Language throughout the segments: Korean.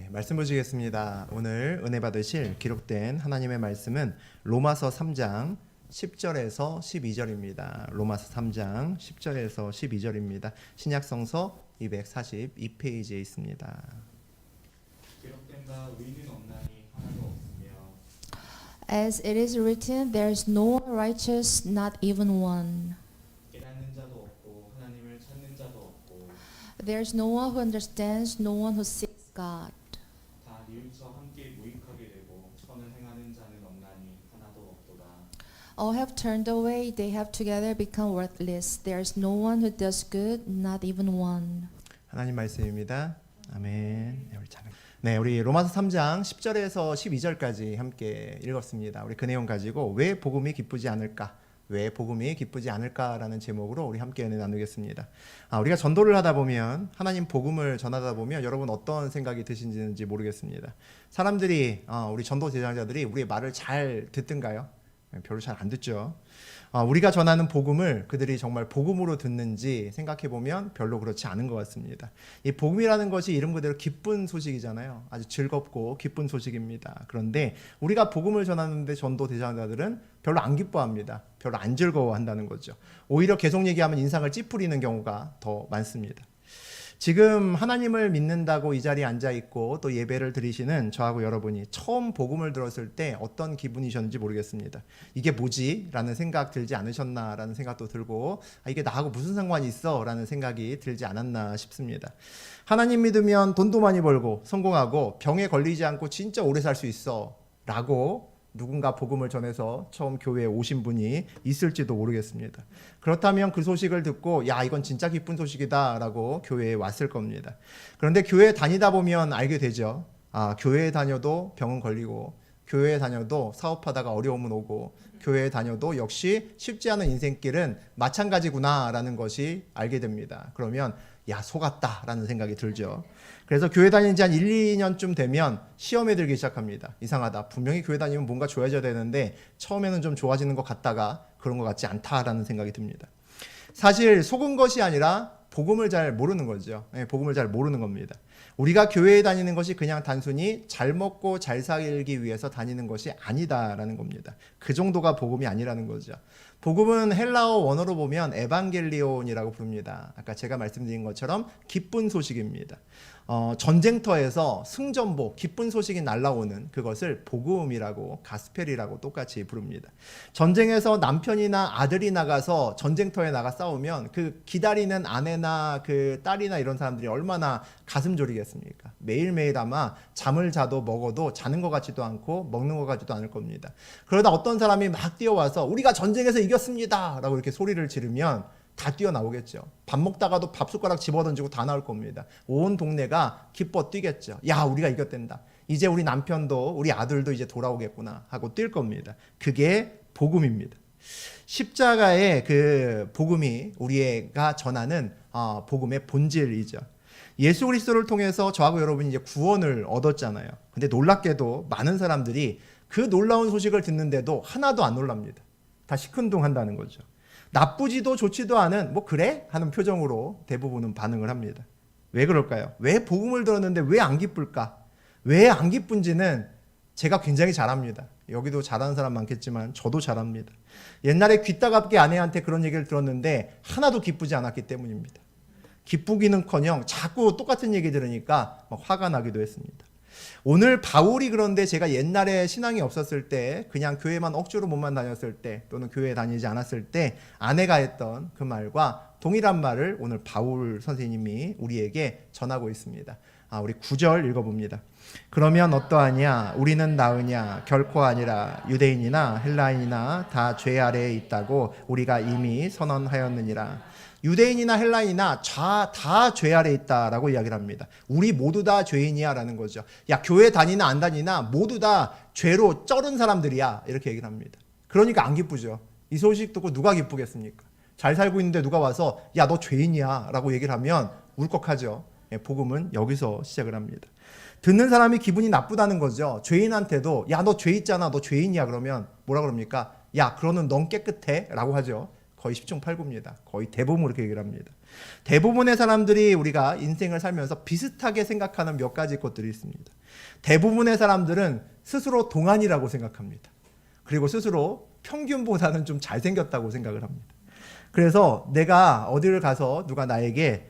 말씀 보시겠습니다. 오늘 은혜 받으실 기록된 하나님의 말씀은 로마서 3장 10절에서 12절입니다. 로마서 3장 10절에서 12절입니다. 신약성서 242페이지에 있습니다. 기록된 바 의인은 없나니 하나도 없으며 As it is written, there is no one righteous, not even one. 깨닫는 자도 없고 하나님을 찾는 자도 없고 There is no one who understands, no one who seeks God. 다 뉘우쳐 함께 무익하게 되고 선을 행하는 자는 없나니 하나도 없도다. All have turned away, they have together become worthless. There is no one who does good, not even one. 하나님 말씀입니다. 아멘. 우리 로마서 3장 10절에서 12절까지 함께 읽었습니다. 우리 그 내용 가지고 왜 복음이 기쁘지 않을까? 왜 복음이 기쁘지 않을까라는 제목으로 우리 함께 은혜 나누겠습니다. 우리가 전도를 하다 보면, 하나님 복음을 전하다 보면 여러분 어떤 생각이 드시는지 모르겠습니다. 사람들이, 우리 전도 대장자들이 우리의 말을 잘 듣든가요? 별로 잘 안 듣죠. 우리가 전하는 복음을 그들이 정말 복음으로 듣는지 생각해 보면 별로 그렇지 않은 것 같습니다. 이 복음이라는 것이 이름 그대로 기쁜 소식이잖아요. 아주 즐겁고 기쁜 소식입니다. 그런데 우리가 복음을 전하는데 전도 대장자들은 별로 안 기뻐합니다. 별로 안 즐거워한다는 거죠. 오히려 계속 얘기하면 인상을 찌푸리는 경우가 더 많습니다. 지금 하나님을 믿는다고 이 자리에 앉아있고 또 예배를 드리시는 저하고 여러분이 처음 복음을 들었을 때 어떤 기분이셨는지 모르겠습니다. 이게 뭐지? 라는 생각 들지 않으셨나? 라는 생각도 들고, 이게 나하고 무슨 상관이 있어? 라는 생각이 들지 않았나 싶습니다. 하나님 믿으면 돈도 많이 벌고 성공하고 병에 걸리지 않고 진짜 오래 살 수 있어 라고 누군가 복음을 전해서 처음 교회에 오신 분이 있을지도 모르겠습니다. 그렇다면 그 소식을 듣고 야, 이건 진짜 기쁜 소식이다 라고 교회에 왔을 겁니다. 그런데 교회에 다니다 보면 알게 되죠. 교회에 다녀도 병은 걸리고, 교회에 다녀도 사업하다가 어려움은 오고, 교회에 다녀도 역시 쉽지 않은 인생길은 마찬가지구나 라는 것이 알게 됩니다. 그러면 야, 속았다 라는 생각이 들죠. 그래서 교회 다닌 지 한 1, 2년쯤 되면 시험에 들기 시작합니다. 이상하다. 분명히 교회 다니면 뭔가 좋아져야 되는데 처음에는 좀 좋아지는 것 같다가 그런 것 같지 않다라는 생각이 듭니다. 사실 속은 것이 아니라 복음을 잘 모르는 거죠. 복음을 잘 모르는 겁니다. 우리가 교회에 다니는 것이 그냥 단순히 잘 먹고 잘 살기 위해서 다니는 것이 아니다라는 겁니다. 그 정도가 복음이 아니라는 거죠. 복음은 헬라어 원어로 보면 에반겔리온이라고 부릅니다. 아까 제가 말씀드린 것처럼 기쁜 소식입니다. 전쟁터에서 승전보, 기쁜 소식이 날라오는 그것을 복음이라고, 가스펠이라고 똑같이 부릅니다. 전쟁에서 남편이나 아들이 나가서 전쟁터에 나가 싸우면 그 기다리는 아내나 그 딸이나 이런 사람들이 얼마나 가슴 졸이겠습니까? 매일매일 아마 잠을 자도 먹어도 자는 것 같지도 않고 먹는 것 같지도 않을 겁니다. 그러다 어떤 사람이 막 뛰어와서 우리가 전쟁에서 이겼습니다 라고 이렇게 소리를 지르면 다 뛰어나오겠죠. 밥 먹다가도 밥 숟가락 집어던지고 다 나올 겁니다. 온 동네가 기뻐 뛰겠죠. 야, 우리가 이겼댄다. 이제 우리 남편도 우리 아들도 이제 돌아오겠구나 하고 뛸 겁니다. 그게 복음입니다. 십자가의 그 복음이 우리가 전하는 복음의 본질이죠. 예수 그리스도를 통해서 저하고 여러분이 이제 구원을 얻었잖아요. 근데 놀랍게도 많은 사람들이 그 놀라운 소식을 듣는데도 하나도 안 놀랍니다. 다 시큰둥한다는 거죠. 나쁘지도 좋지도 않은 뭐 그래? 하는 표정으로 대부분은 반응을 합니다. 왜 그럴까요? 왜 복음을 들었는데 왜 안 기쁠까? 왜 안 기쁜지는 제가 굉장히 잘 압니다. 여기도 잘하는 사람 많겠지만 저도 잘 압니다. 옛날에 귀따갑게 아내한테 그런 얘기를 들었는데 하나도 기쁘지 않았기 때문입니다. 기쁘기는커녕 자꾸 똑같은 얘기 들으니까 막 화가 나기도 했습니다. 오늘 바울이 그런데 제가 옛날에 신앙이 없었을 때, 그냥 교회만 억지로 몸만 다녔을 때, 또는 교회에 다니지 않았을 때 아내가 했던 그 말과 동일한 말을 오늘 바울 선생님이 우리에게 전하고 있습니다. 우리 9절 읽어봅니다. 그러면 어떠하냐? 우리는 나으냐? 결코 아니라 유대인이나 헬라인이나 다 죄 아래에 있다고 우리가 이미 선언하였느니라. 유대인이나 헬라인이나 다 죄 아래에 있다라고 이야기를 합니다. 우리 모두 다 죄인이야 라는 거죠. 야, 교회 다니나 안 다니나 모두 다 죄로 쩔은 사람들이야 이렇게 얘기를 합니다. 그러니까 안 기쁘죠. 이 소식 듣고 누가 기쁘겠습니까? 잘 살고 있는데 누가 와서 야, 너 죄인이야 라고 얘기를 하면 울컥하죠. 복음은 여기서 시작을 합니다. 듣는 사람이 기분이 나쁘다는 거죠. 죄인한테도 야, 너 죄 있잖아, 너 죄인이야 그러면 뭐라 그럽니까? 야, 그러는 넌 깨끗해? 라고 하죠. 거의 10중 8구입니다. 거의 대부분 그렇게 얘기를 합니다. 대부분의 사람들이 우리가 인생을 살면서 비슷하게 생각하는 몇 가지 것들이 있습니다. 대부분의 사람들은 스스로 동안이라고 생각합니다. 그리고 스스로 평균보다는 좀 잘생겼다고 생각을 합니다. 그래서 내가 어디를 가서 누가 나에게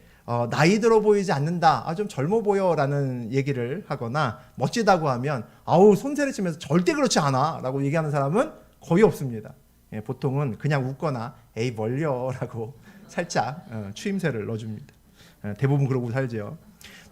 나이 들어 보이지 않는다, 좀 젊어 보여 라는 얘기를 하거나 멋지다고 하면 아우 손세를 치면서 절대 그렇지 않아 라고 얘기하는 사람은 거의 없습니다. 예, 보통은 그냥 웃거나 에이 멀려 라고 살짝 추임새를 넣어줍니다. 대부분 그러고 살죠.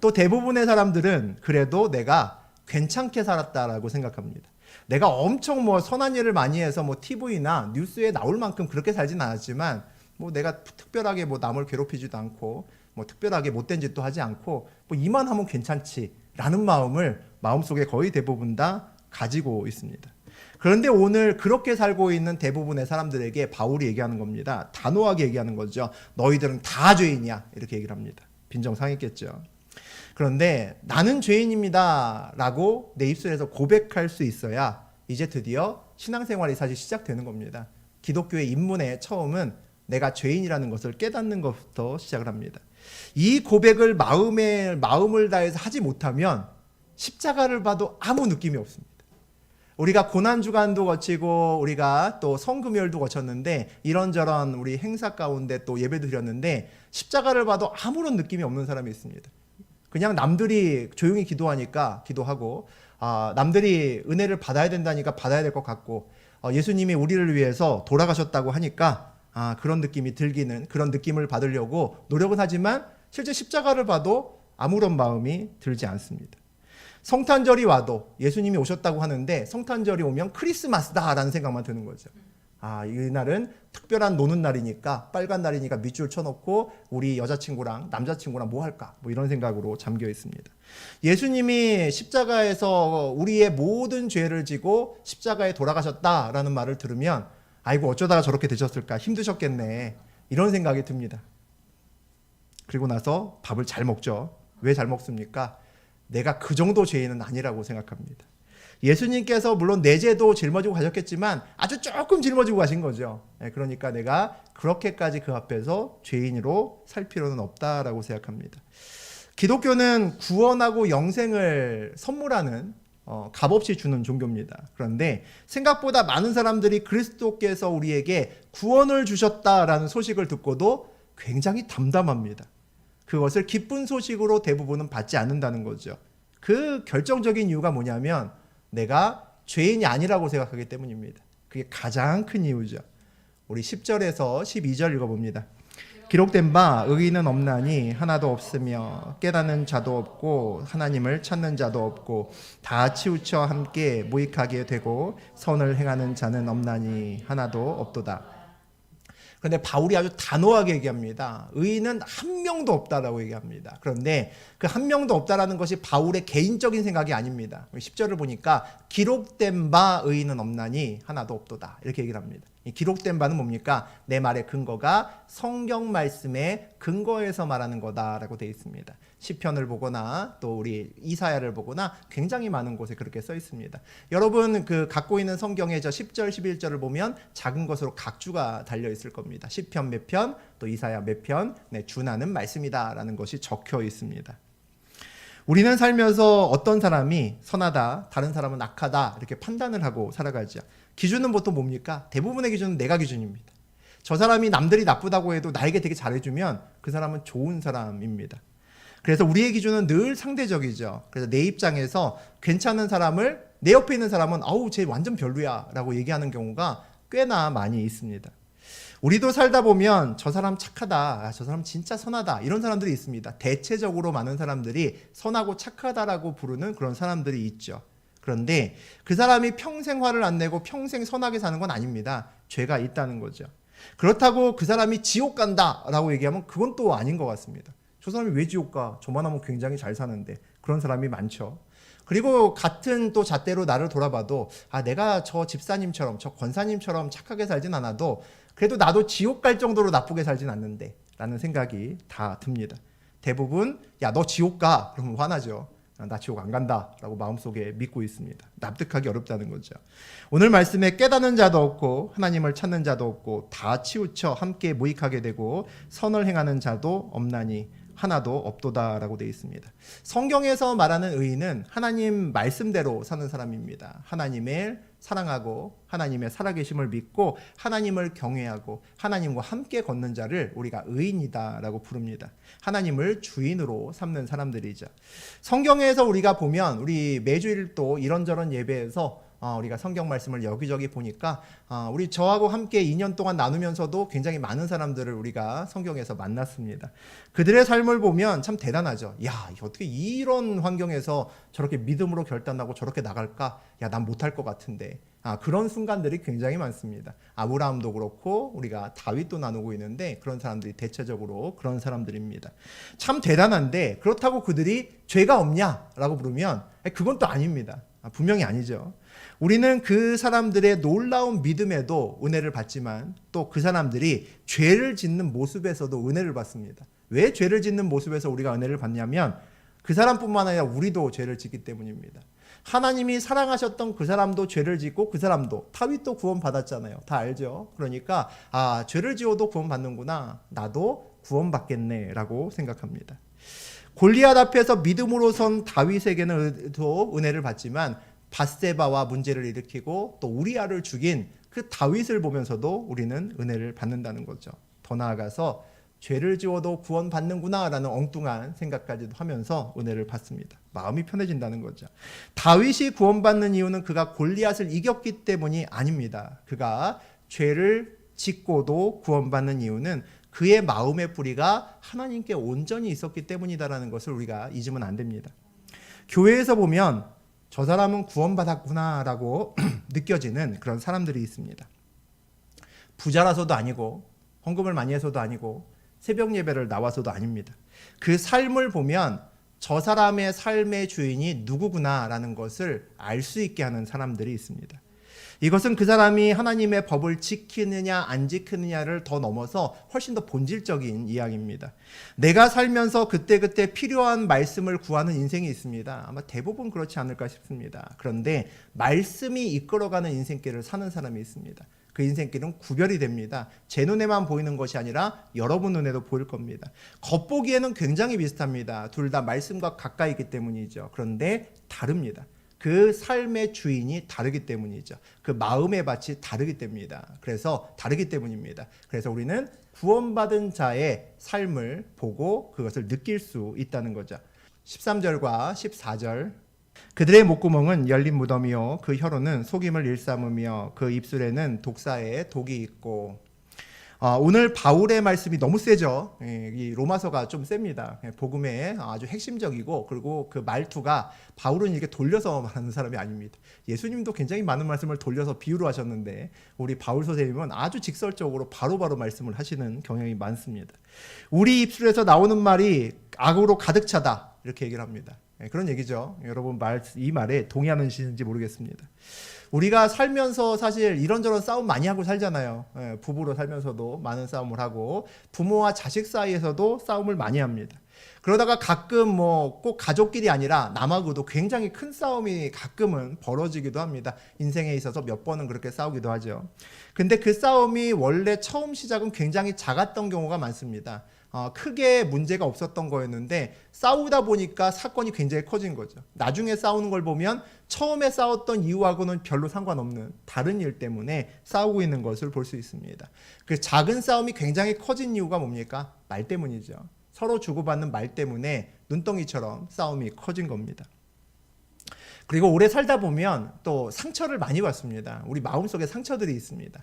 또 대부분의 사람들은 그래도 내가 괜찮게 살았다라고 생각합니다. 내가 엄청 뭐 선한 일을 많이 해서 뭐 TV나 뉴스에 나올 만큼 그렇게 살진 않았지만 뭐 내가 특별하게 뭐 남을 괴롭히지도 않고 뭐 특별하게 못된 짓도 하지 않고 뭐 이만하면 괜찮지라는 마음을 마음속에 거의 대부분 다 가지고 있습니다. 그런데 오늘 그렇게 살고 있는 대부분의 사람들에게 바울이 얘기하는 겁니다. 단호하게 얘기하는 거죠. 너희들은 다 죄인이야 이렇게 얘기를 합니다. 빈정상했겠죠. 그런데 나는 죄인입니다 라고 내 입술에서 고백할 수 있어야 이제 드디어 신앙생활이 사실 시작되는 겁니다. 기독교의 입문의 처음은 내가 죄인이라는 것을 깨닫는 것부터 시작을 합니다. 이 고백을 마음을 다해서 하지 못하면 십자가를 봐도 아무 느낌이 없습니다. 우리가 고난주간도 거치고 우리가 또 성금요일도 거쳤는데 이런저런 우리 행사 가운데 또 예배도 드렸는데 십자가를 봐도 아무런 느낌이 없는 사람이 있습니다. 그냥 남들이 조용히 기도하니까 기도하고 남들이 은혜를 받아야 된다니까 받아야 될 것 같고 예수님이 우리를 위해서 돌아가셨다고 하니까 그런 느낌이 들기는 그런 느낌을 받으려고 노력은 하지만 실제 십자가를 봐도 아무런 마음이 들지 않습니다. 성탄절이 와도 예수님이 오셨다고 하는데 성탄절이 오면 크리스마스다라는 생각만 드는 거죠. 이날은 특별한 노는 날이니까 빨간 날이니까 밑줄 쳐놓고 우리 여자친구랑 남자친구랑 뭐 할까 뭐 이런 생각으로 잠겨 있습니다. 예수님이 십자가에서 우리의 모든 죄를 지고 십자가에 돌아가셨다라는 말을 들으면 아이고 어쩌다가 저렇게 되셨을까 힘드셨겠네 이런 생각이 듭니다. 그리고 나서 밥을 잘 먹죠. 왜 잘 먹습니까? 내가 그 정도 죄인은 아니라고 생각합니다. 예수님께서 물론 내 죄도 짊어지고 가셨겠지만 아주 조금 짊어지고 가신 거죠. 그러니까 내가 그렇게까지 그 앞에서 죄인으로 살 필요는 없다라고 생각합니다. 기독교는 구원하고 영생을 선물하는 값없이 주는 종교입니다. 그런데 생각보다 많은 사람들이 그리스도께서 우리에게 구원을 주셨다라는 소식을 듣고도 굉장히 담담합니다. 그것을 기쁜 소식으로 대부분은 받지 않는다는 거죠. 그 결정적인 이유가 뭐냐면 내가 죄인이 아니라고 생각하기 때문입니다. 그게 가장 큰 이유죠. 우리 10절에서 12절 읽어봅니다. 기록된 바 의인은 없나니 하나도 없으며 깨닫는 자도 없고 하나님을 찾는 자도 없고 다 치우쳐 함께 무익하게 되고 선을 행하는 자는 없나니 하나도 없도다. 그런데 바울이 아주 단호하게 얘기합니다. 의인은 한 명도 없다라고 얘기합니다. 그런데 그 한 명도 없다라는 것이 바울의 개인적인 생각이 아닙니다. 10절을 보니까 기록된 바 의인은 없나니 하나도 없도다 이렇게 얘기를 합니다. 이 기록된 바는 뭡니까? 내 말의 근거가 성경 말씀의 근거에서 말하는 거다라고 되어 있습니다. 시편을 보거나 또 우리 이사야를 보거나 굉장히 많은 곳에 그렇게 써 있습니다. 여러분 그 갖고 있는 성경의 저 10절 11절을 보면 작은 것으로 각주가 달려 있을 겁니다. 시편 몇 편, 또 이사야 몇 편, 준하는 말씀이다라는 것이 적혀 있습니다. 우리는 살면서 어떤 사람이 선하다, 다른 사람은 악하다 이렇게 판단을 하고 살아가죠. 기준은 보통 뭡니까? 대부분의 기준은 내가 기준입니다. 저 사람이 남들이 나쁘다고 해도 나에게 되게 잘해주면 그 사람은 좋은 사람입니다. 그래서 우리의 기준은 늘 상대적이죠. 그래서 내 입장에서 괜찮은 사람을 내 옆에 있는 사람은 아우 쟤 완전 별로야 라고 얘기하는 경우가 꽤나 많이 있습니다. 우리도 살다 보면 저 사람 착하다, 저 사람 진짜 선하다 이런 사람들이 있습니다. 대체적으로 많은 사람들이 선하고 착하다라고 부르는 그런 사람들이 있죠. 그런데 그 사람이 평생 화를 안 내고 평생 선하게 사는 건 아닙니다. 죄가 있다는 거죠. 그렇다고 그 사람이 지옥 간다라고 얘기하면 그건 또 아닌 것 같습니다. 저 사람이 왜 지옥 가? 저만 하면 굉장히 잘 사는데 그런 사람이 많죠. 그리고 같은 또 잣대로 나를 돌아봐도 내가 저 집사님처럼 저 권사님처럼 착하게 살진 않아도 그래도 나도 지옥 갈 정도로 나쁘게 살진 않는데 라는 생각이 다 듭니다. 대부분 야 너 지옥 가 그러면 화나죠. 나 지옥 안 간다라고 마음속에 믿고 있습니다. 납득하기 어렵다는 거죠. 오늘 말씀에 깨닫는 자도 없고 하나님을 찾는 자도 없고 다 치우쳐 함께 무익하게 되고 선을 행하는 자도 없나니 하나도 없도다라고 되어 있습니다. 성경에서 말하는 의인은 하나님 말씀대로 사는 사람입니다. 하나님을 사랑하고 하나님의 살아계심을 믿고 하나님을 경외하고 하나님과 함께 걷는 자를 우리가 의인이다라고 부릅니다. 하나님을 주인으로 삼는 사람들이죠. 성경에서 우리가 보면 우리 매주일 또 이런저런 예배에서 우리가 성경 말씀을 여기저기 보니까 우리 저하고 함께 2년 동안 나누면서도 굉장히 많은 사람들을 우리가 성경에서 만났습니다. 그들의 삶을 보면 참 대단하죠. 야, 어떻게 이런 환경에서 저렇게 믿음으로 결단하고 저렇게 나갈까? 야, 난 못할 것 같은데. 그런 순간들이 굉장히 많습니다. 아브라함도 그렇고 우리가 다윗도 나누고 있는데 그런 사람들이 대체적으로 그런 사람들입니다. 참 대단한데 그렇다고 그들이 죄가 없냐라고 물으면 그건 또 아닙니다. 분명히 아니죠. 우리는 그 사람들의 놀라운 믿음에도 은혜를 받지만 또 그 사람들이 죄를 짓는 모습에서도 은혜를 받습니다. 왜 죄를 짓는 모습에서 우리가 은혜를 받냐면 그 사람뿐만 아니라 우리도 죄를 짓기 때문입니다. 하나님이 사랑하셨던 그 사람도 죄를 짓고 그 사람도 다윗도 구원받았잖아요. 다 알죠? 그러니까 죄를 지어도 구원받는구나. 나도 구원받겠네라고 생각합니다. 골리앗 앞에서 믿음으로 선 다윗에게는 은혜를 받지만 밧세바와 문제를 일으키고 또 우리아를 죽인 그 다윗을 보면서도 우리는 은혜를 받는다는 거죠. 더 나아가서 죄를 지어도 구원받는구나라는 엉뚱한 생각까지도 하면서 은혜를 받습니다. 마음이 편해진다는 거죠. 다윗이 구원받는 이유는 그가 골리앗을 이겼기 때문이 아닙니다. 그가 죄를 짓고도 구원받는 이유는 그의 마음의 뿌리가 하나님께 온전히 있었기 때문이다라는 것을 우리가 잊으면 안 됩니다. 교회에서 보면 저 사람은 구원받았구나라고 느껴지는 그런 사람들이 있습니다. 부자라서도 아니고 헌금을 많이 해서도 아니고 새벽 예배를 나와서도 아닙니다. 그 삶을 보면 저 사람의 삶의 주인이 누구구나라는 것을 알 수 있게 하는 사람들이 있습니다. 이것은 그 사람이 하나님의 법을 지키느냐 안 지키느냐를 더 넘어서 훨씬 더 본질적인 이야기입니다. 내가 살면서 그때그때 필요한 말씀을 구하는 인생이 있습니다. 아마 대부분 그렇지 않을까 싶습니다. 그런데 말씀이 이끌어가는 인생길을 사는 사람이 있습니다. 그 인생길은 구별이 됩니다. 제 눈에만 보이는 것이 아니라 여러분 눈에도 보일 겁니다. 겉보기에는 굉장히 비슷합니다. 둘 다 말씀과 가까이 있기 때문이죠. 그런데 다릅니다. 그 삶의 주인이 다르기 때문이죠. 그 마음의 밭이 다르기 때문입니다. 그래서 다르기 때문입니다. 그래서 우리는 구원받은 자의 삶을 보고 그것을 느낄 수 있다는 거죠. 13절과 14절 그들의 목구멍은 열린 무덤이요 그 혀로는 속임을 일삼으며 그 입술에는 독사의 독이 있고. 오늘 바울의 말씀이 너무 세죠. 이 로마서가 좀 셉니다. 복음의 아주 핵심적이고 그리고 그 말투가 바울은 이렇게 돌려서 말하는 사람이 아닙니다. 예수님도 굉장히 많은 말씀을 돌려서 비유로 하셨는데 우리 바울 선생님은 아주 직설적으로 바로바로 말씀을 하시는 경향이 많습니다. 우리 입술에서 나오는 말이 악으로 가득 차다 이렇게 얘기를 합니다. 그런 얘기죠. 여러분 이 말에 동의하는지 모르겠습니다. 우리가 살면서 사실 이런저런 싸움 많이 하고 살잖아요. 부부로 살면서도 많은 싸움을 하고 부모와 자식 사이에서도 싸움을 많이 합니다. 그러다가 가끔 꼭 가족끼리 아니라 남하고도 굉장히 큰 싸움이 가끔은 벌어지기도 합니다. 인생에 있어서 몇 번은 그렇게 싸우기도 하죠. 근데 그 싸움이 원래 처음 시작은 굉장히 작았던 경우가 많습니다. 크게 문제가 없었던 거였는데 싸우다 보니까 사건이 굉장히 커진 거죠. 나중에 싸우는 걸 보면 처음에 싸웠던 이유하고는 별로 상관없는 다른 일 때문에 싸우고 있는 것을 볼 수 있습니다. 그 작은 싸움이 굉장히 커진 이유가 뭡니까? 말 때문이죠. 서로 주고받는 말 때문에 눈덩이처럼 싸움이 커진 겁니다. 그리고 오래 살다 보면 또 상처를 많이 받습니다. 우리 마음속에 상처들이 있습니다.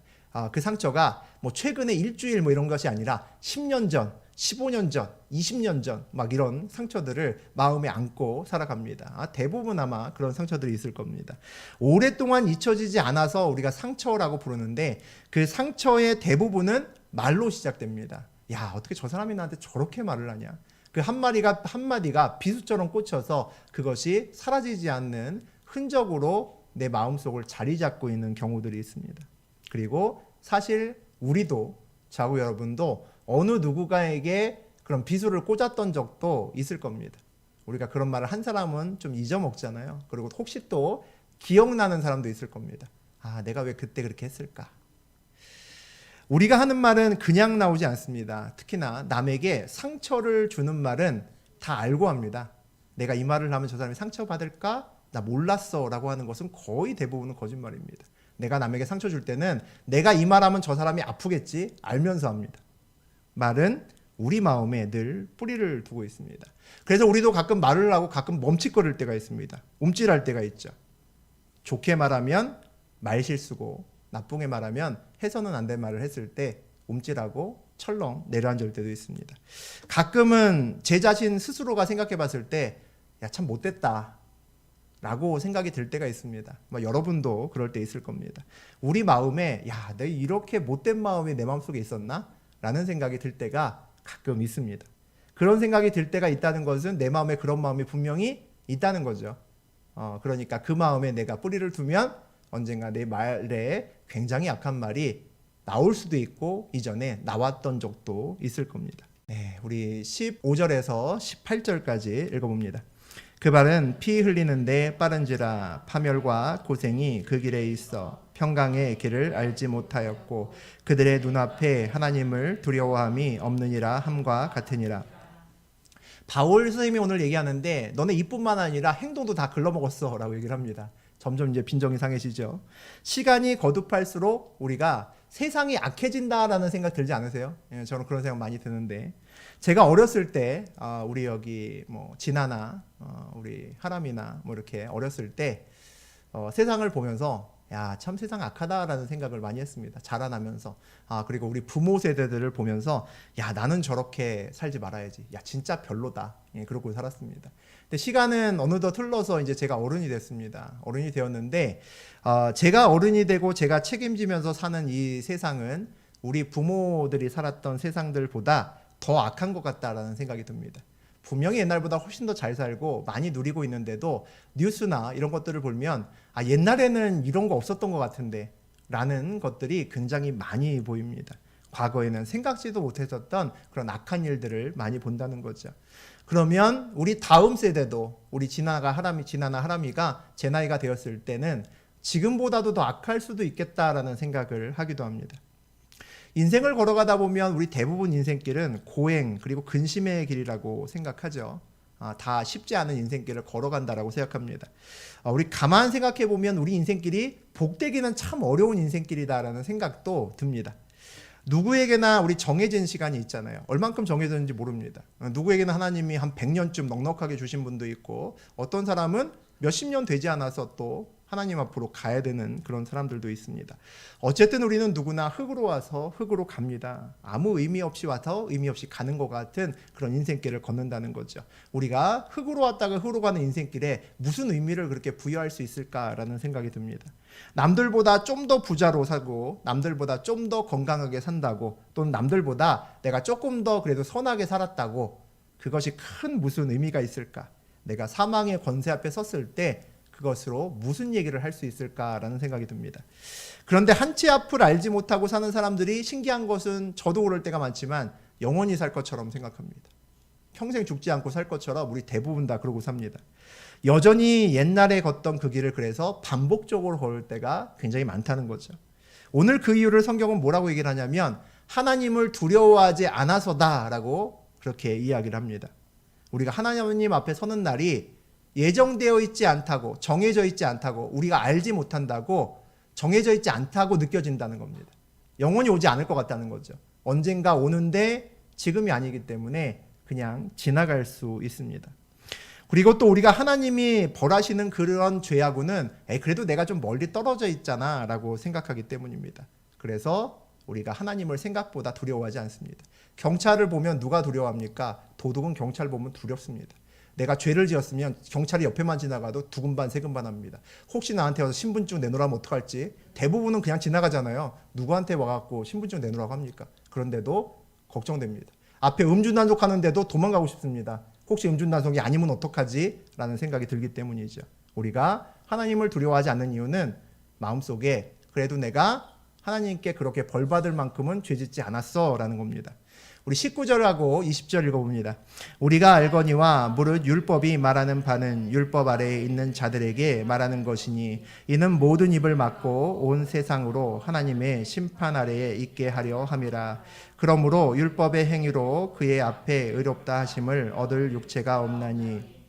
그 상처가 최근에 일주일 이런 것이 아니라 10년 전, 15년 전, 20년 전 막 이런 상처들을 마음에 안고 살아갑니다. 대부분 아마 그런 상처들이 있을 겁니다. 오랫동안 잊혀지지 않아서 우리가 상처라고 부르는데 그 상처의 대부분은 말로 시작됩니다. 야, 어떻게 저 사람이 나한테 저렇게 말을 하냐? 그 한마디가 비수처럼 꽂혀서 그것이 사라지지 않는 흔적으로 내 마음속을 자리 잡고 있는 경우들이 있습니다. 그리고 사실 우리도 자고 여러분도 어느 누군가에게 그런 비수를 꽂았던 적도 있을 겁니다. 우리가 그런 말을 한 사람은 좀 잊어먹잖아요. 그리고 혹시 또 기억나는 사람도 있을 겁니다. 아, 내가 왜 그때 그렇게 했을까? 우리가 하는 말은 그냥 나오지 않습니다. 특히나 남에게 상처를 주는 말은 다 알고 합니다. 내가 이 말을 하면 저 사람이 상처받을까? 나 몰랐어 라고 하는 것은 거의 대부분은 거짓말입니다. 내가 남에게 상처 줄 때는 내가 이 말하면 저 사람이 아프겠지 알면서 합니다. 말은 우리 마음에 늘 뿌리를 두고 있습니다. 그래서 우리도 가끔 말을 하고 가끔 멈칫거릴 때가 있습니다. 움찔할 때가 있죠. 좋게 말하면 말실수고 나쁘게 말하면 해서는 안 될 말을 했을 때 움찔하고 철렁 내려앉을 때도 있습니다. 가끔은 제 자신 스스로가 생각해 봤을 때 야, 참 못됐다 라고 생각이 들 때가 있습니다. 여러분도 그럴 때 있을 겁니다. 우리 마음에 야, 내가 이렇게 못된 마음이 내 마음속에 있었나? 라는 생각이 들 때가 가끔 있습니다. 그런 생각이 들 때가 있다는 것은 내 마음에 그런 마음이 분명히 있다는 거죠. 그러니까 그 마음에 내가 뿌리를 두면 언젠가 내 말에 굉장히 약한 말이 나올 수도 있고 이전에 나왔던 적도 있을 겁니다. 네, 우리 15절에서 18절까지 읽어봅니다. 그 발은 피 흘리는데 빠른지라 파멸과 고생이 그 길에 있어 평강의 길을 알지 못하였고 그들의 눈앞에 하나님을 두려워함이 없느니라 함과 같으니라. 바울 선생님이 오늘 얘기하는데 너네 입뿐만 아니라 행동도 다 글러먹었어 라고 얘기를 합니다. 점점 이제 빈정이 상해지죠. 시간이 거듭할수록 우리가 세상이 악해진다라는 생각 들지 않으세요? 예, 저는 그런 생각 많이 드는데 제가 어렸을 때 우리 여기 뭐 진아나 우리 하람이나 뭐 이렇게 어렸을 때 세상을 보면서 야, 참 세상 악하다라는 생각을 많이 했습니다. 자라나면서. 그리고 우리 부모 세대들을 보면서 야, 나는 저렇게 살지 말아야지. 야, 진짜 별로다. 예, 그러고 살았습니다. 근데 시간은 어느덧 흘러서 이제 제가 어른이 됐습니다. 어른이 되었는데 제가 어른이 되고 제가 책임지면서 사는 이 세상은 우리 부모들이 살았던 세상들보다 더 악한 것 같다라는 생각이 듭니다. 분명히 옛날보다 훨씬 더 잘 살고 많이 누리고 있는데도 뉴스나 이런 것들을 보면 옛날에는 이런 거 없었던 것 같은데 라는 것들이 굉장히 많이 보입니다. 과거에는 생각지도 못했었던 그런 악한 일들을 많이 본다는 거죠. 그러면 우리 다음 세대도 우리 진아나 하람이가 제 나이가 되었을 때는 지금보다도 더 악할 수도 있겠다라는 생각을 하기도 합니다. 인생을 걸어가다 보면 우리 대부분 인생길은 고행 그리고 근심의 길이라고 생각하죠. 다 쉽지 않은 인생길을 걸어간다라고 생각합니다. 우리 가만 생각해 보면 우리 인생길이 복되기는 참 어려운 인생길이다라는 생각도 듭니다. 누구에게나 우리 정해진 시간이 있잖아요. 얼만큼 정해졌는지 모릅니다. 누구에게나 하나님이 한 100년쯤 넉넉하게 주신 분도 있고 어떤 사람은 몇십 년 되지 않아서 또 하나님 앞으로 가야 되는 그런 사람들도 있습니다. 어쨌든 우리는 누구나 흙으로 와서 흙으로 갑니다. 아무 의미 없이 와서 의미 없이 가는 것 같은 그런 인생길을 걷는다는 거죠. 우리가 흙으로 왔다가 흙으로 가는 인생길에 무슨 의미를 그렇게 부여할 수 있을까라는 생각이 듭니다. 남들보다 좀 더 부자로 살고 남들보다 좀 더 건강하게 산다고 또는 남들보다 내가 조금 더 그래도 선하게 살았다고 그것이 큰 무슨 의미가 있을까? 내가 사망의 권세 앞에 섰을 때 그것으로 무슨 얘기를 할 수 있을까라는 생각이 듭니다. 그런데 한치 앞을 알지 못하고 사는 사람들이 신기한 것은 저도 그럴 때가 많지만 영원히 살 것처럼 생각합니다. 평생 죽지 않고 살 것처럼 우리 대부분 다 그러고 삽니다. 여전히 옛날에 걷던 그 길을 그래서 반복적으로 걸을 때가 굉장히 많다는 거죠. 오늘 그 이유를 성경은 뭐라고 얘기를 하냐면 하나님을 두려워하지 않아서다라고 그렇게 이야기를 합니다. 우리가 하나님 앞에 서는 날이 예정되어 있지 않다고 정해져 있지 않다고 우리가 알지 못한다고 정해져 있지 않다고 느껴진다는 겁니다. 영원히 오지 않을 것 같다는 거죠. 언젠가 오는데 지금이 아니기 때문에 그냥 지나갈 수 있습니다. 그리고 또 우리가 하나님이 벌하시는 그런 죄하고는 그래도 내가 좀 멀리 떨어져 있잖아 라고 생각하기 때문입니다. 그래서 우리가 하나님을 생각보다 두려워하지 않습니다. 경찰을 보면 누가 두려워합니까? 도둑은 경찰 보면 두렵습니다. 내가 죄를 지었으면 경찰이 옆에만 지나가도 두근반 세근반 합니다. 혹시 나한테 와서 신분증 내놓으라면 어떡할지. 대부분은 그냥 지나가잖아요. 누구한테 와갖고 신분증 내놓으라고 합니까? 그런데도 걱정됩니다. 앞에 음주단속 하는데도 도망가고 싶습니다. 혹시 음주단속이 아니면 어떡하지? 라는 생각이 들기 때문이죠. 우리가 하나님을 두려워하지 않는 이유는 마음속에 그래도 내가 하나님께 그렇게 벌받을 만큼은 죄짓지 않았어 라는 겁니다. 우리 19절하고 20절 읽어봅니다. 우리가 알거니와 무릇 율법이 말하는 바는 율법 아래에 있는 자들에게 말하는 것이니 이는 모든 입을 막고 온 세상으로 하나님의 심판 아래에 있게 하려 함이라. 그러므로 율법의 행위로 그의 앞에 의롭다 하심을 얻을 육체가 없나니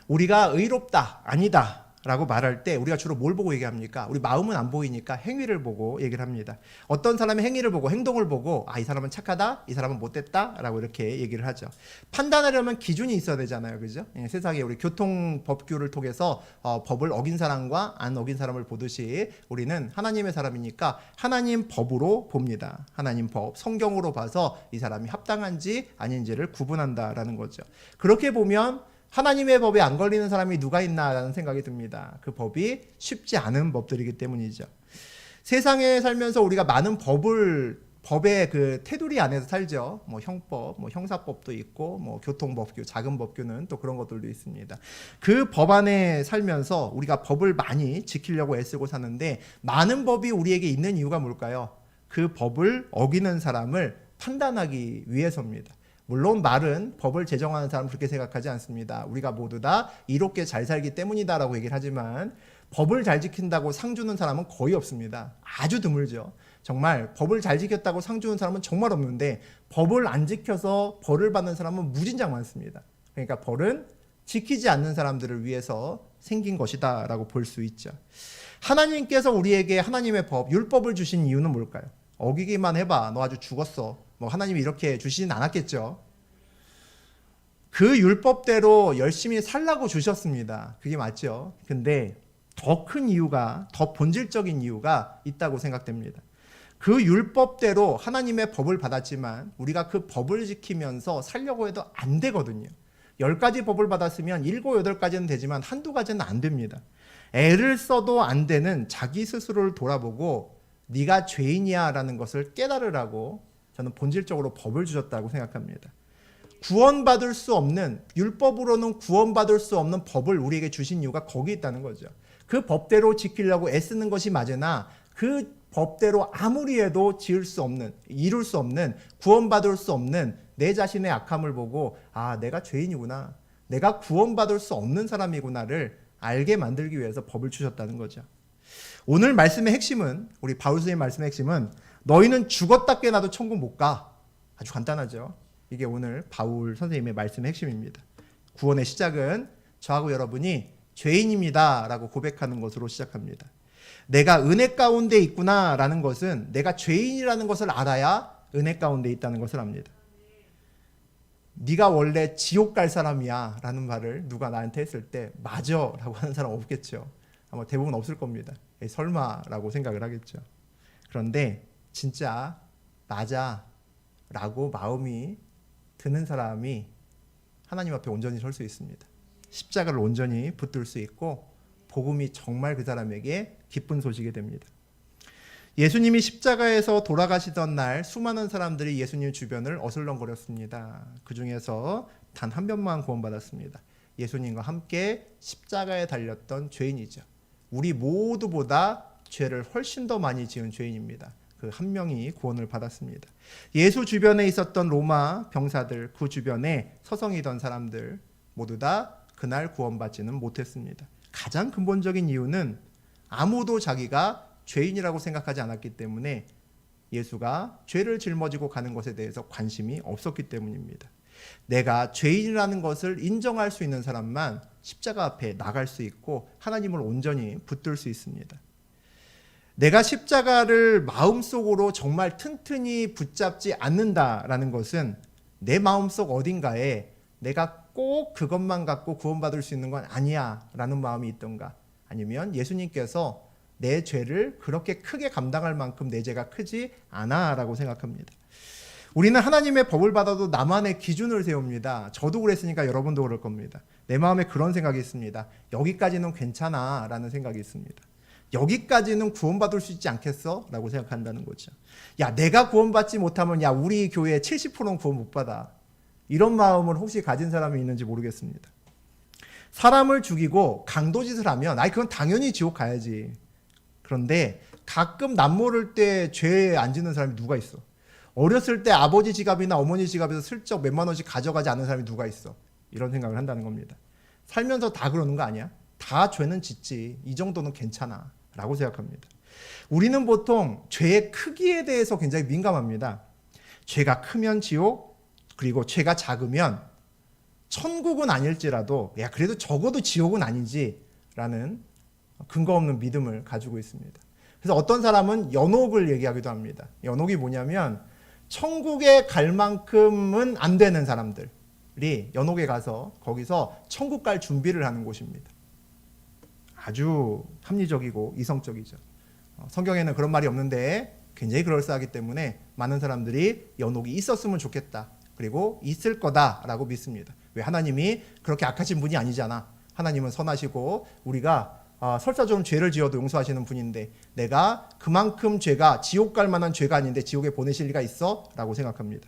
우리가 의롭다, 아니다 라고 말할 때 우리가 주로 뭘 보고 얘기합니까? 우리 마음은 안 보이니까 행위를 보고 얘기를 합니다. 어떤 사람의 행위를 보고 행동을 보고 이 사람은 착하다, 이 사람은 못됐다 라고 이렇게 얘기를 하죠. 판단하려면 기준이 있어야 되잖아요. 그죠? 세상에 우리 교통법규를 통해서 법을 어긴 사람과 안 어긴 사람을 보듯이 우리는 하나님의 사람이니까 하나님 법으로 봅니다. 하나님 법, 성경으로 봐서 이 사람이 합당한지 아닌지를 구분한다라는 거죠. 그렇게 보면 하나님의 법에 안 걸리는 사람이 누가 있나라는 생각이 듭니다. 그 법이 쉽지 않은 법들이기 때문이죠. 세상에 살면서 우리가 많은 법의 그 테두리 안에서 살죠. 뭐 형법, 뭐 형사법도 있고, 뭐 교통법규, 작은 법규는 또 그런 것들도 있습니다. 그 법 안에 살면서 우리가 법을 많이 지키려고 애쓰고 사는데 많은 법이 우리에게 있는 이유가 뭘까요? 그 법을 어기는 사람을 판단하기 위해서입니다. 물론 말은 법을 제정하는 사람은 그렇게 생각하지 않습니다. 우리가 모두 다 이롭게 잘 살기 때문이다라고 얘기를 하지만 법을 잘 지킨다고 상 주는 사람은 거의 없습니다. 아주 드물죠. 정말 법을 잘 지켰다고 상 주는 사람은 정말 없는데 법을 안 지켜서 벌을 받는 사람은 무진장 많습니다. 그러니까 벌은 지키지 않는 사람들을 위해서 생긴 것이다 라고 볼 수 있죠. 하나님께서 우리에게 하나님의 법, 율법을 주신 이유는 뭘까요? 어기기만 해봐, 너 아주 죽었어. 뭐 하나님이 이렇게 주시진 않았겠죠. 그 율법대로 열심히 살라고 주셨습니다. 그게 맞죠. 근데 더 큰 이유가, 더 본질적인 이유가 있다고 생각됩니다. 그 율법대로 하나님의 법을 받았지만 우리가 그 법을 지키면서 살려고 해도 안 되거든요. 10가지 법을 받았으면 7, 8가지는 되지만 한두 가지는 안 됩니다. 애를 써도 안 되는 자기 스스로를 돌아보고 네가 죄인이야 라는 것을 깨달으라고 저는 본질적으로 법을 주셨다고 생각합니다. 구원받을 수 없는, 율법으로는 구원받을 수 없는 법을 우리에게 주신 이유가 거기 있다는 거죠. 그 법대로 지키려고 애쓰는 것이 맞으나 그 법대로 아무리 해도 이룰 수 없는, 구원받을 수 없는 내 자신의 악함을 보고 내가 죄인이구나, 내가 구원받을 수 없는 사람이구나를 알게 만들기 위해서 법을 주셨다는 거죠. 오늘 말씀의 핵심은, 우리 바울 선생님 말씀의 핵심은 너희는 죽었다 깨나도 천국 못 가. 아주 간단하죠. 이게 오늘 바울 선생님의 말씀의 핵심입니다. 구원의 시작은 저하고 여러분이 죄인입니다 라고 고백하는 것으로 시작합니다. 내가 은혜 가운데 있구나 라는 것은 내가 죄인이라는 것을 알아야 은혜 가운데 있다는 것을 압니다. 네가 원래 지옥 갈 사람이야 라는 말을 누가 나한테 했을 때 맞아 라고 하는 사람 없겠죠. 아마 대부분 없을 겁니다. 설마 라고 생각을 하겠죠. 그런데 진짜 맞아 라고 마음이 드는 사람이 하나님 앞에 온전히 설 수 있습니다. 십자가를 온전히 붙들 수 있고 복음이 정말 그 사람에게 기쁜 소식이 됩니다. 예수님이 십자가에서 돌아가시던 날 수많은 사람들이 예수님 주변을 어슬렁거렸습니다. 그 중에서 단 한 명만 구원받았습니다. 예수님과 함께 십자가에 달렸던 죄인이죠. 우리 모두보다 죄를 훨씬 더 많이 지은 죄인입니다. 그 한 명이 구원을 받았습니다. 예수 주변에 있었던 로마 병사들, 그 주변에 서성이던 사람들 모두 다 그날 구원받지는 못했습니다. 가장 근본적인 이유는 아무도 자기가 죄인이라고 생각하지 않았기 때문에 예수가 죄를 짊어지고 가는 것에 대해서 관심이 없었기 때문입니다. 내가 죄인이라는 것을 인정할 수 있는 사람만 십자가 앞에 나갈 수 있고 하나님을 온전히 붙들 수 있습니다. 내가 십자가를 마음속으로 정말 튼튼히 붙잡지 않는다라는 것은 내 마음속 어딘가에 내가 꼭 그것만 갖고 구원받을 수 있는 건 아니야 라는 마음이 있던가, 아니면 예수님께서 내 죄를 그렇게 크게 감당할 만큼 내 죄가 크지 않아 라고 생각합니다. 우리는 하나님의 법을 받아도 나만의 기준을 세웁니다. 저도 그랬으니까 여러분도 그럴 겁니다. 내 마음에 그런 생각이 있습니다. 여기까지는 괜찮아 라는 생각이 있습니다. 여기까지는 구원받을 수 있지 않겠어? 라고 생각한다는 거죠. 야, 내가 구원받지 못하면 우리 교회 70%는 구원 못 받아. 이런 마음을 혹시 가진 사람이 있는지 모르겠습니다. 사람을 죽이고 강도짓을 하면 그건 당연히 지옥 가야지. 그런데 가끔 남모를 때 죄 안 짓는 사람이 누가 있어? 어렸을 때 아버지 지갑이나 어머니 지갑에서 슬쩍 몇만 원씩 가져가지 않는 사람이 누가 있어? 이런 생각을 한다는 겁니다. 살면서 다 그러는 거 아니야? 다 죄는 짓지. 이 정도는 괜찮아 라고 생각합니다. 우리는 보통 죄의 크기에 대해서 굉장히 민감합니다. 죄가 크면 지옥, 그리고 죄가 작으면 천국은 아닐지라도 야 그래도 적어도 지옥은 아니지라는 근거 없는 믿음을 가지고 있습니다. 그래서 어떤 사람은 연옥을 얘기하기도 합니다. 연옥이 뭐냐면 천국에 갈 만큼은 안 되는 사람들이 연옥에 가서 거기서 천국 갈 준비를 하는 곳입니다. 아주 합리적이고 이성적이죠. 성경에는 그런 말이 없는데 굉장히 그럴싸하기 때문에 많은 사람들이 연옥이 있었으면 좋겠다. 그리고 있을 거다라고 믿습니다. 왜? 하나님이 그렇게 악하신 분이 아니잖아. 하나님은 선하시고 우리가 설사 좀 죄를 지어도 용서하시는 분인데 내가 그만큼 죄가 지옥 갈 만한 죄가 아닌데 지옥에 보내실 리가 있어? 라고 생각합니다.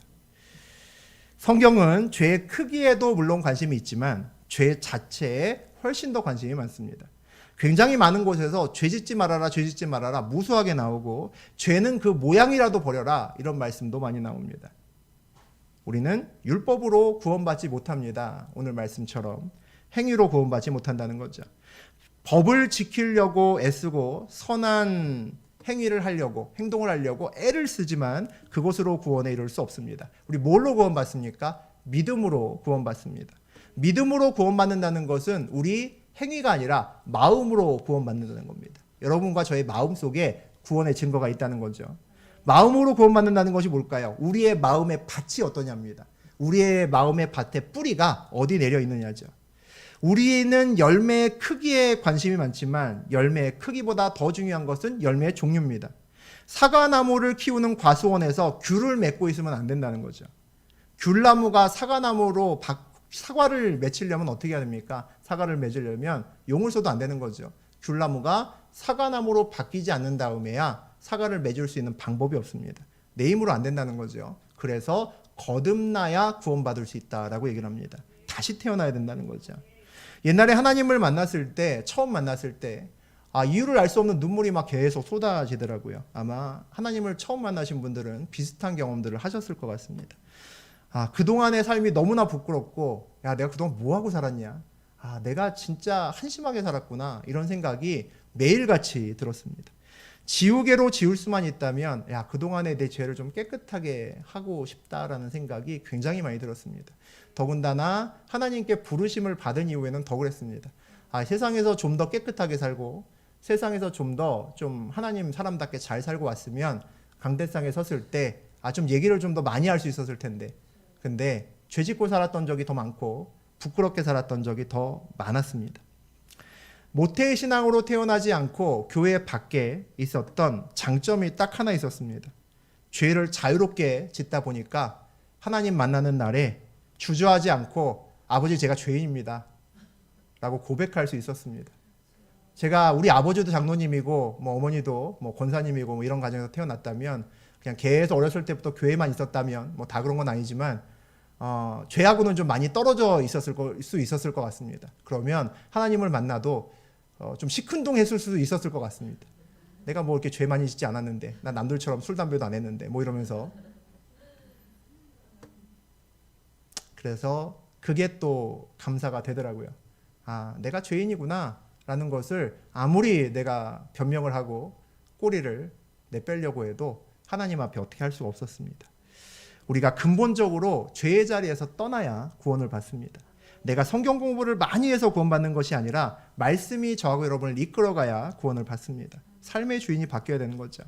성경은 죄의 크기에도 물론 관심이 있지만 죄 자체에 훨씬 더 관심이 많습니다. 굉장히 많은 곳에서 죄 짓지 말아라, 죄 짓지 말아라 무수하게 나오고 죄는 그 모양이라도 버려라 이런 말씀도 많이 나옵니다. 우리는 율법으로 구원받지 못합니다. 오늘 말씀처럼 행위로 구원받지 못한다는 거죠. 법을 지키려고 애쓰고 선한 행위를 하려고 행동을 하려고 애를 쓰지만 그것으로 구원에 이룰 수 없습니다. 우리 뭘로 구원받습니까? 믿음으로 구원받습니다. 믿음으로 구원받는다는 것은 우리 행위가 아니라 마음으로 구원받는다는 겁니다. 여러분과 저의 마음 속에 구원의 증거가 있다는 거죠. 마음으로 구원받는다는 것이 뭘까요? 우리의 마음의 밭이 어떠냐입니다. 우리의 마음의 밭의 뿌리가 어디 내려 있느냐죠. 우리는 열매의 크기에 관심이 많지만 열매의 크기보다 더 중요한 것은 열매의 종류입니다. 사과나무를 키우는 과수원에서 귤을 맺고 있으면 안 된다는 거죠. 귤나무가 사과나무로 사과를 맺히려면 어떻게 해야 됩니까? 사과를 맺으려면 용을 써도 안 되는 거죠. 귤나무가 사과나무로 바뀌지 않는 다음에야 사과를 맺을 수 있는 방법이 없습니다. 내 힘으로 안 된다는 거죠. 그래서 거듭나야 구원받을 수 있다라고 얘기를 합니다. 다시 태어나야 된다는 거죠. 옛날에 하나님을 만났을 때, 처음 만났을 때 이유를 알 수 없는 눈물이 막 계속 쏟아지더라고요. 아마 하나님을 처음 만나신 분들은 비슷한 경험들을 하셨을 것 같습니다. 그동안의 삶이 너무나 부끄럽고 야 내가 그동안 뭐하고 살았냐, 내가 진짜 한심하게 살았구나 이런 생각이 매일같이 들었습니다. 지우개로 지울 수만 있다면 야 그동안의 내 죄를 좀 깨끗하게 하고 싶다라는 생각이 굉장히 많이 들었습니다. 더군다나 하나님께 부르심을 받은 이후에는 더 그랬습니다. 세상에서 좀 더 깨끗하게 살고 세상에서 좀 더 하나님 사람답게 잘 살고 왔으면 강대상에 섰을 때 좀 얘기를 좀 더 많이 할 수 있었을 텐데, 근데 죄 짓고 살았던 적이 더 많고 부끄럽게 살았던 적이 더 많았습니다. 모태의 신앙으로 태어나지 않고 교회 밖에 있었던 장점이 딱 하나 있었습니다. 죄를 자유롭게 짓다 보니까 하나님 만나는 날에 주저하지 않고 아버지 제가 죄인입니다 라고 고백할 수 있었습니다. 제가 우리 아버지도 장로님이고 어머니도 권사님이고 이런 가정에서 태어났다면 그냥 계속 어렸을 때부터 교회만 있었다면 다 그런 건 아니지만 죄하고는 좀 많이 떨어져 수 있었을 것 같습니다. 그러면 하나님을 만나도 좀 시큰둥했을 수도 있었을 것 같습니다. 내가 이렇게 죄 많이 짓지 않았는데, 난 남들처럼 술 담배도 안 했는데 이러면서. 그래서 그게 또 감사가 되더라고요. 내가 죄인이구나 라는 것을 아무리 내가 변명을 하고 꼬리를 내빼려고 해도 하나님 앞에 어떻게 할 수가 없었습니다. 우리가 근본적으로 죄의 자리에서 떠나야 구원을 받습니다. 내가 성경 공부를 많이 해서 구원받는 것이 아니라 말씀이 저하고 여러분을 이끌어가야 구원을 받습니다. 삶의 주인이 바뀌어야 되는 거죠.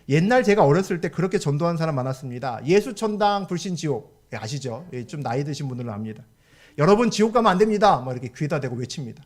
옛날 제가 어렸을 때 그렇게 전도한 사람 많았습니다. 예수 천당 불신 지옥 아시죠? 좀 나이 드신 분들은 압니다. 여러분 지옥 가면 안 됩니다. 이렇게 귀에다 대고 외칩니다.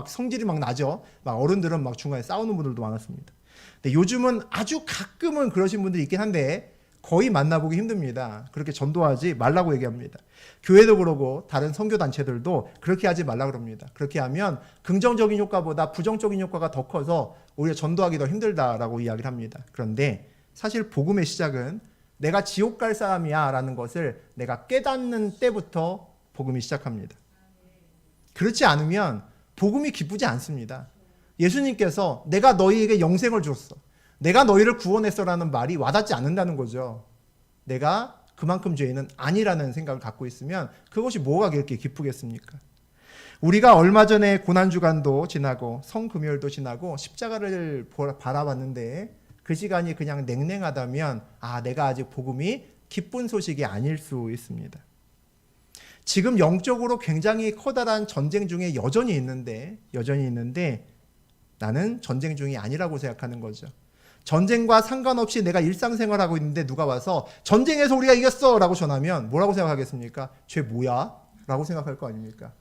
성질이 나죠. 어른들은 중간에 싸우는 분들도 많았습니다. 근데 요즘은 아주 가끔은 그러신 분들이 있긴 한데 거의 만나보기 힘듭니다. 그렇게 전도하지 말라고 얘기합니다. 교회도 그러고 다른 선교단체들도 그렇게 하지 말라고 그럽니다. 그렇게 하면 긍정적인 효과보다 부정적인 효과가 더 커서 오히려 전도하기 더 힘들다라고 이야기를 합니다. 그런데 사실 복음의 시작은 내가 지옥 갈 사람이야 라는 것을 내가 깨닫는 때부터 복음이 시작합니다. 그렇지 않으면 복음이 기쁘지 않습니다. 예수님께서 내가 너희에게 영생을 줬어, 내가 너희를 구원했어라는 말이 와닿지 않는다는 거죠. 내가 그만큼 죄인은 아니라는 생각을 갖고 있으면 그것이 뭐가 그렇게 기쁘겠습니까? 우리가 얼마 전에 고난주간도 지나고 성금요일도 지나고 십자가를 바라봤는데 그 시간이 그냥 냉랭하다면 내가 아직 복음이 기쁜 소식이 아닐 수 있습니다. 지금 영적으로 굉장히 커다란 전쟁 중에 여전히 있는데 나는 전쟁 중이 아니라고 생각하는 거죠. 전쟁과 상관없이 내가 일상생활하고 있는데 누가 와서 전쟁에서 우리가 이겼어 라고 전하면 뭐라고 생각하겠습니까? 쟤 뭐야? 라고 생각할 거 아닙니까?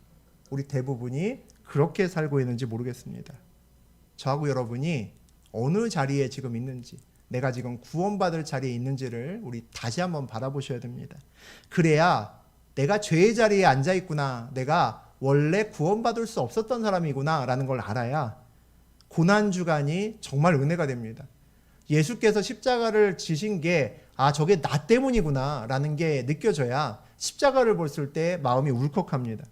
우리 대부분이 그렇게 살고 있는지 모르겠습니다. 저하고 여러분이 어느 자리에 지금 있는지, 내가 지금 구원받을 자리에 있는지를 우리 다시 한번 바라보셔야 됩니다. 그래야 내가 죄의 자리에 앉아있구나, 내가 원래 구원받을 수 없었던 사람이구나 라는 걸 알아야 고난주간이 정말 은혜가 됩니다. 예수께서 십자가를 지신 게 저게 나 때문이구나 라는 게 느껴져야 십자가를 봤을 때 마음이 울컥합니다.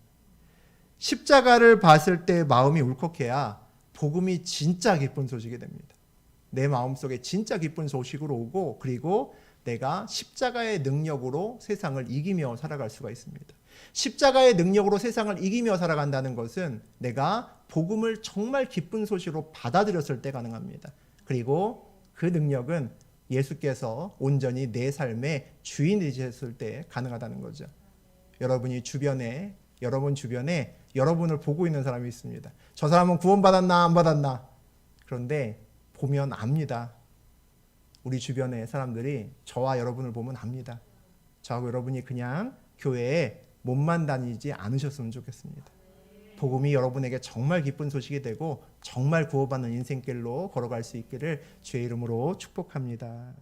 십자가를 봤을 때 마음이 울컥해야 복음이 진짜 기쁜 소식이 됩니다. 내 마음속에 진짜 기쁜 소식으로 오고, 그리고 내가 십자가의 능력으로 세상을 이기며 살아갈 수가 있습니다. 십자가의 능력으로 세상을 이기며 살아간다는 것은 내가 복음을 정말 기쁜 소식으로 받아들였을 때 가능합니다. 그리고 그 능력은 예수께서 온전히 내 삶의 주인이 되셨을 때 가능하다는 거죠. 여러분 주변에 여러분을 보고 있는 사람이 있습니다. 저 사람은 구원받았나 안 받았나? 그런데 보면 압니다. 우리 주변의 사람들이 저와 여러분을 보면 압니다. 저하고 여러분이 그냥 교회에 몸만 다니지 않으셨으면 좋겠습니다. 복음이 여러분에게 정말 기쁜 소식이 되고 정말 구원받는 인생길로 걸어갈 수 있기를 주의 이름으로 축복합니다.